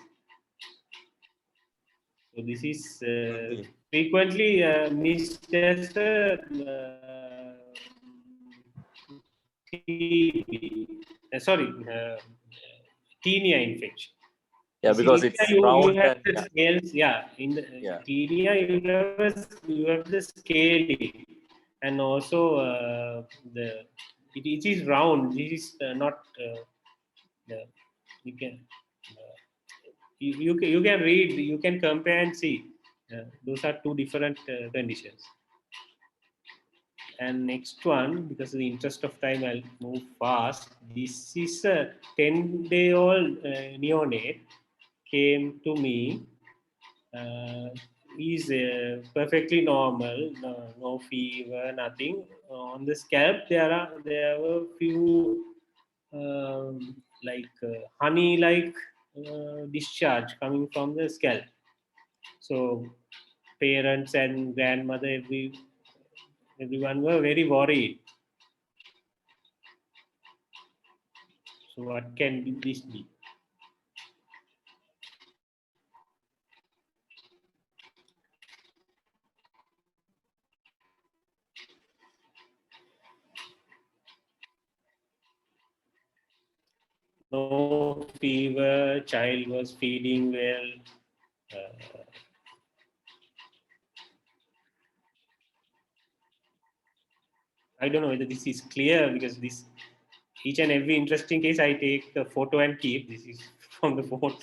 Speaker 2: So this is frequently missed as a tinea infection.
Speaker 1: Yeah, because
Speaker 2: Tinea,
Speaker 1: it's
Speaker 2: you
Speaker 1: round
Speaker 2: have
Speaker 1: and
Speaker 2: the scales. Yeah, in the tinea you have the scaly, and also it is round. This is not. You can you can read. You can compare and see. Those are two different conditions. And next one, because of the interest of time, I'll move fast. This is a 10-day-old neonate came to me. He's perfectly normal, no fever, nothing. On the scalp, there were few honey-like discharge coming from the scalp. So parents and grandmother, everyone were very worried. So what can this be? No fever, child was feeding well. I don't know whether this is clear, because this each and every interesting case I take a photo and keep. This is from the phone.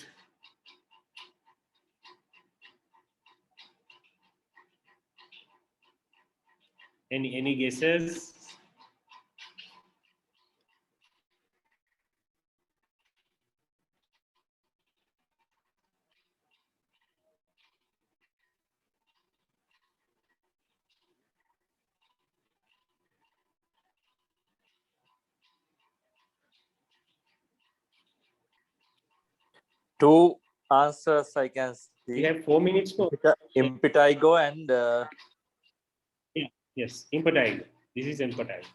Speaker 2: Any guesses?
Speaker 1: Two answers I can see.
Speaker 2: We have 4 minutes more.
Speaker 1: Impetigo and
Speaker 2: yes, impetigo. This is impetigo.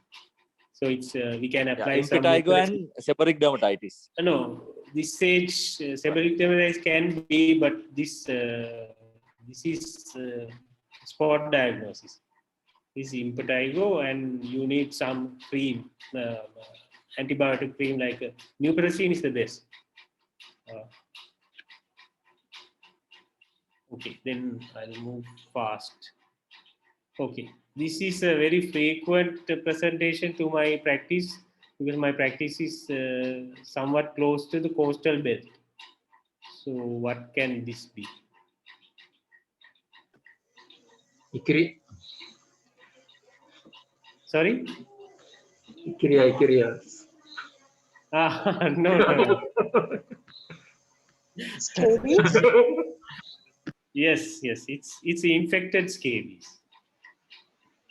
Speaker 2: So it's we can apply
Speaker 1: impetigo and seborrheic dermatitis.
Speaker 2: No, this stage seborrheic dermatitis can be, but this is spot diagnosis. This is impetigo, and you need some cream, antibiotic cream like Muperacine is the best. Okay, then I'll move fast. Okay, this is a very frequent presentation to my practice, because my practice is somewhat close to the coastal belt. So what can this be?
Speaker 5: Ikiri.
Speaker 2: Sorry?
Speaker 5: Ikiria.
Speaker 2: No.
Speaker 4: Scabies?
Speaker 2: Yes, yes, it's infected scabies.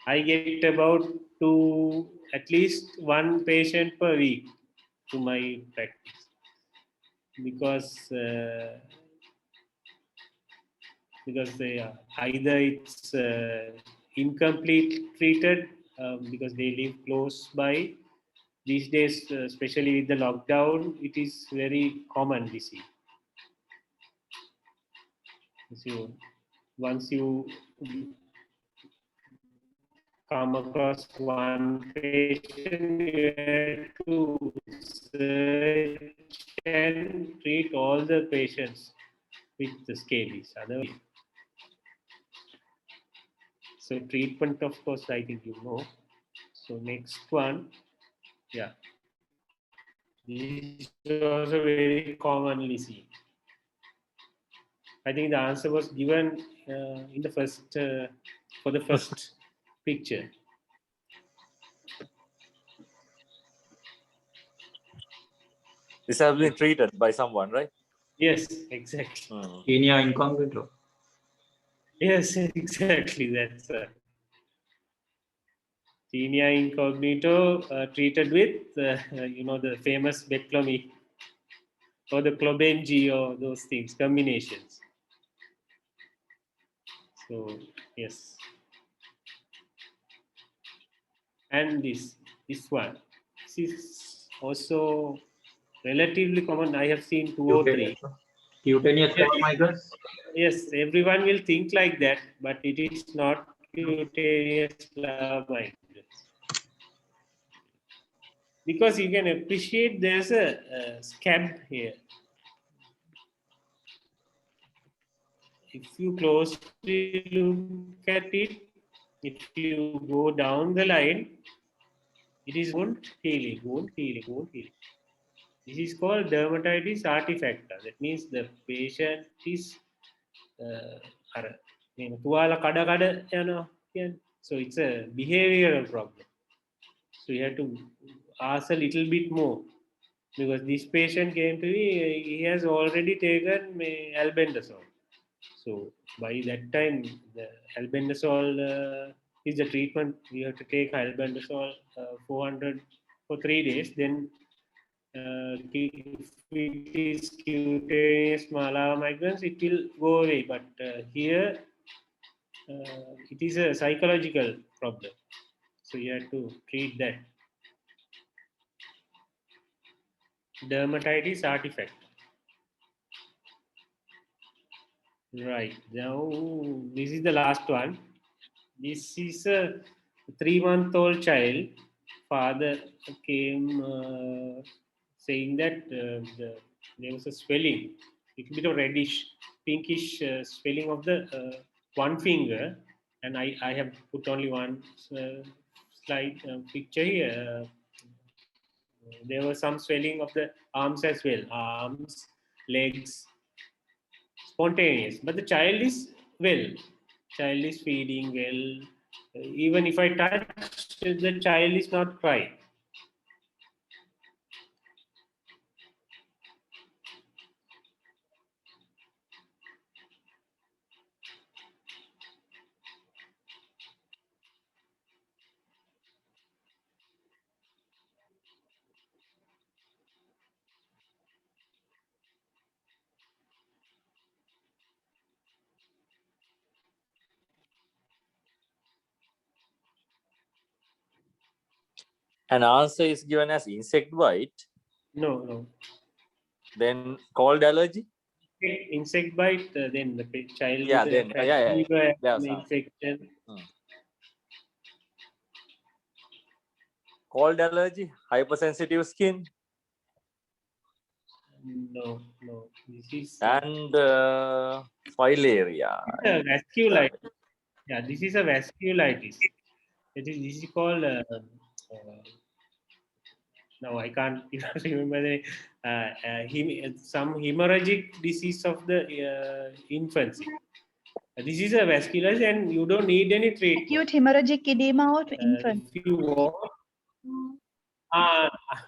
Speaker 2: I get about at least one patient per week to my practice because they either it's incomplete treated because they live close by. These days, especially with the lockdown, it is very common disease. So once you come across one patient, you have to search and treat all the patients with the scabies. Otherwise, so treatment, of course, I think you know. So next one, yeah, this is also very commonly seen. I think the answer was given in the first for the first picture.
Speaker 1: This has been treated by someone, right?
Speaker 2: Yes, exactly.
Speaker 5: Tinea incognito.
Speaker 2: Yes, exactly. That's Tinea incognito treated with the famous Beclomi or the Clobenji or those things combinations. So yes, and this one, this is also relatively common. I have seen 2 or 3.
Speaker 5: Cutaneous migrants.
Speaker 2: Yes, everyone will think like that, but it is not cutaneous migrants. Because you can appreciate there's a scab here. If you closely look at it, if you go down the line, it is wound healing, wound healing, wound healing. This is called dermatitis artifacta. That means the patient is so it's a behavioral problem. So you have to ask a little bit more because this patient came to me, he has already taken albendazole. So by that time, the albendazole is the treatment. You have to take albendazole 400 for 3 days. Then if it is cutaneous malaria migrants, it will go away. But here, it is a psychological problem. So you have to treat that. Dermatitis artifact. Right. Now, this is the last one. This is a 3-month-old child. Father came saying that there was a swelling, a little bit of reddish, pinkish swelling of the one finger. And I have put only one slide picture here. There was some swelling of the arms as well, arms, legs, spontaneous. But the child is well. Child is feeding well. Even if I touch, the child is not crying.
Speaker 1: An answer is given as insect bite.
Speaker 2: No, no.
Speaker 1: Then cold allergy.
Speaker 2: Insect bite, then the child
Speaker 1: Yeah,
Speaker 2: with
Speaker 1: then
Speaker 2: fever,
Speaker 1: there's
Speaker 2: infection.
Speaker 1: Cold allergy, hypersensitive skin.
Speaker 2: No, no. This is
Speaker 1: And filaria.
Speaker 2: vasculitis. Yeah, this is a vasculitis. This is called. No, I can't remember some hemorrhagic disease of the infancy. This is a vasculitis, and you don't need any treatment.
Speaker 8: Acute hemorrhagic edema of infant.
Speaker 2: If you want,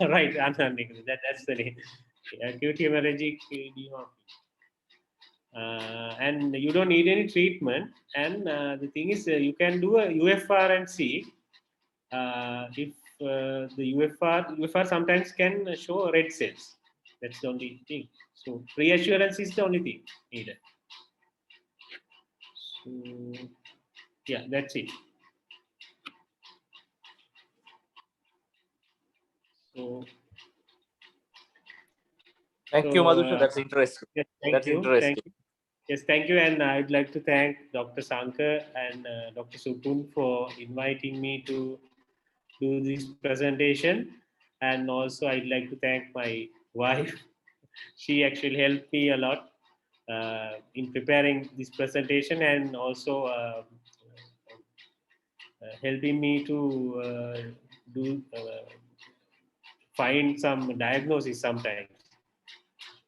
Speaker 2: right, that's the name. Acute hemorrhagic edema. and you don't need any treatment. And the thing is, you can do a UFR and see if the UFR sometimes can show red cells. That's the only thing. So reassurance is the only thing needed. So yeah, that's it. So
Speaker 1: Thank you, Madhusha. That's interesting.
Speaker 2: Yes, thank
Speaker 1: That's
Speaker 2: you.
Speaker 1: interesting.
Speaker 2: Yes, thank you. And I'd like to thank Dr. Sankar and Dr. Supun for inviting me to do this presentation. And also, I'd like to thank my wife. She actually helped me a lot in preparing this presentation, and also helping me to do find some diagnosis sometimes.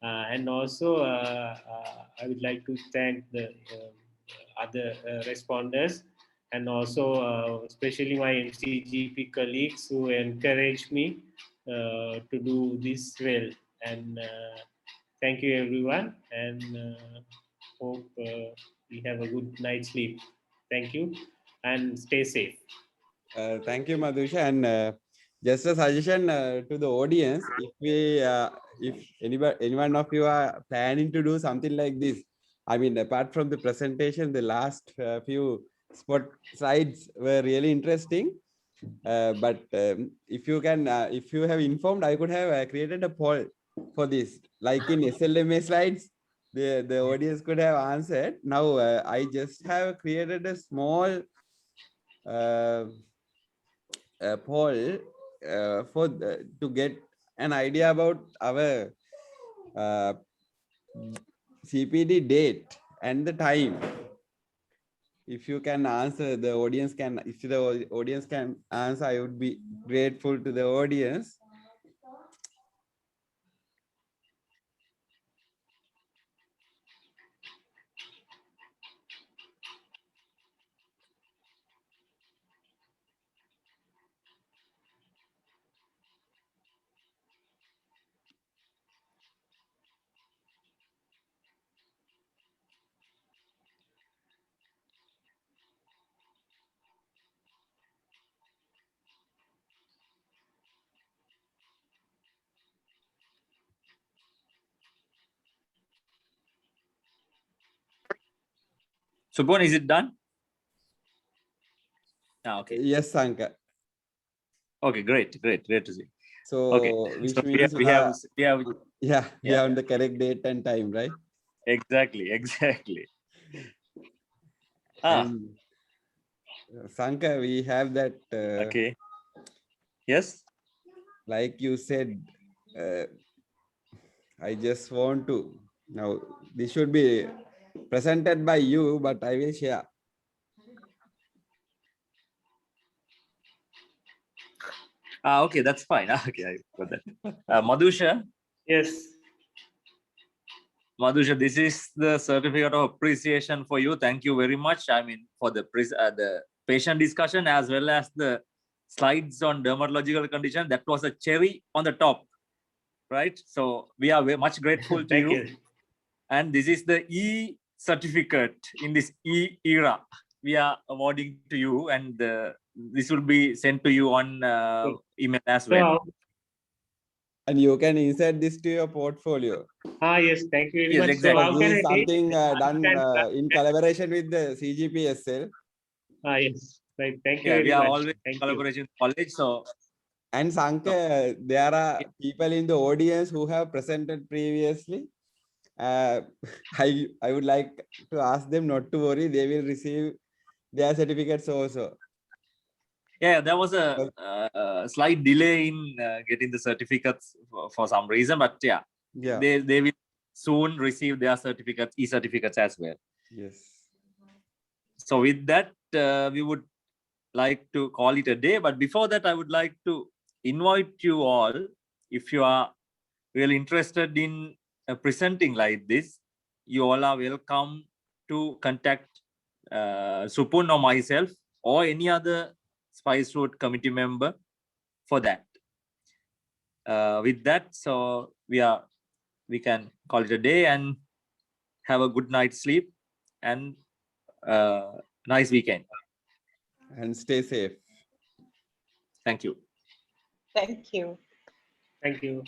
Speaker 2: And also, I would like to thank the other responders, and also especially my MCGP colleagues who encouraged me to do this well. And thank you, everyone, and hope we have a good night's sleep. Thank you, and stay safe.
Speaker 3: Thank you, Madhusha. And just a suggestion to the audience: if anyone of you are planning to do something like this, I mean, apart from the presentation, the last few spot slides were really interesting. But if you can, if you have informed, I could have created a poll for this, like in SLMA slides. The audience could have answered. Now I just have created a small poll to get an idea about our CPD date and the time. If you can answer, the audience can. If the audience can answer, I would be grateful to the audience.
Speaker 1: Subon, is it done? Okay.
Speaker 3: Yes, Sanka.
Speaker 1: Okay, great to see.
Speaker 3: So
Speaker 1: okay,
Speaker 3: which
Speaker 1: so
Speaker 3: means
Speaker 1: we have
Speaker 3: yeah, we are on the correct date and time, right?
Speaker 1: exactly.
Speaker 3: And Sanka, we have that.
Speaker 1: Okay. Yes.
Speaker 3: Like you said, I just want to now. This should be presented by you, but I will share.
Speaker 1: Okay, that's fine. Okay, I got that. Madhusha.
Speaker 2: Yes.
Speaker 1: Madhusha, this is the certificate of appreciation for you. Thank you very much. I mean, for the patient discussion as well as the slides on dermatological condition. That was a cherry on the top, right? So we are very much grateful to
Speaker 2: Thank
Speaker 1: you. And this is the E certificate in this E era. We are awarding to you, and this will be sent to you on email as well.
Speaker 3: And you can insert this to your portfolio.
Speaker 2: Yes, thank you very
Speaker 1: Yes,
Speaker 2: much.
Speaker 1: exactly.
Speaker 2: So how
Speaker 3: This
Speaker 2: can
Speaker 3: is
Speaker 2: I take
Speaker 3: something done in collaboration with the CGPSL.
Speaker 2: Yes, right. Thank you
Speaker 1: Yeah,
Speaker 2: very
Speaker 1: we are
Speaker 2: much.
Speaker 1: always
Speaker 2: Thank
Speaker 1: collaborating with college. So
Speaker 3: and Sanka, there are people in the audience who have presented previously. I would like to ask them not to worry. They will receive their certificates also.
Speaker 1: Yeah, there was a slight delay in getting the certificates for some reason, but yeah, they will soon receive their certificates, e-certificates as well.
Speaker 3: Yes.
Speaker 1: So with that, we would like to call it a day. But before that, I would like to invite you all, if you are really interested in presenting like this, you all are welcome to contact Supun or myself or any other Spice Road committee member for that. With that, so we can call it a day and have a good night's sleep. and nice weekend.
Speaker 3: And stay safe.
Speaker 1: Thank you.
Speaker 4: Thank you.
Speaker 2: Thank you.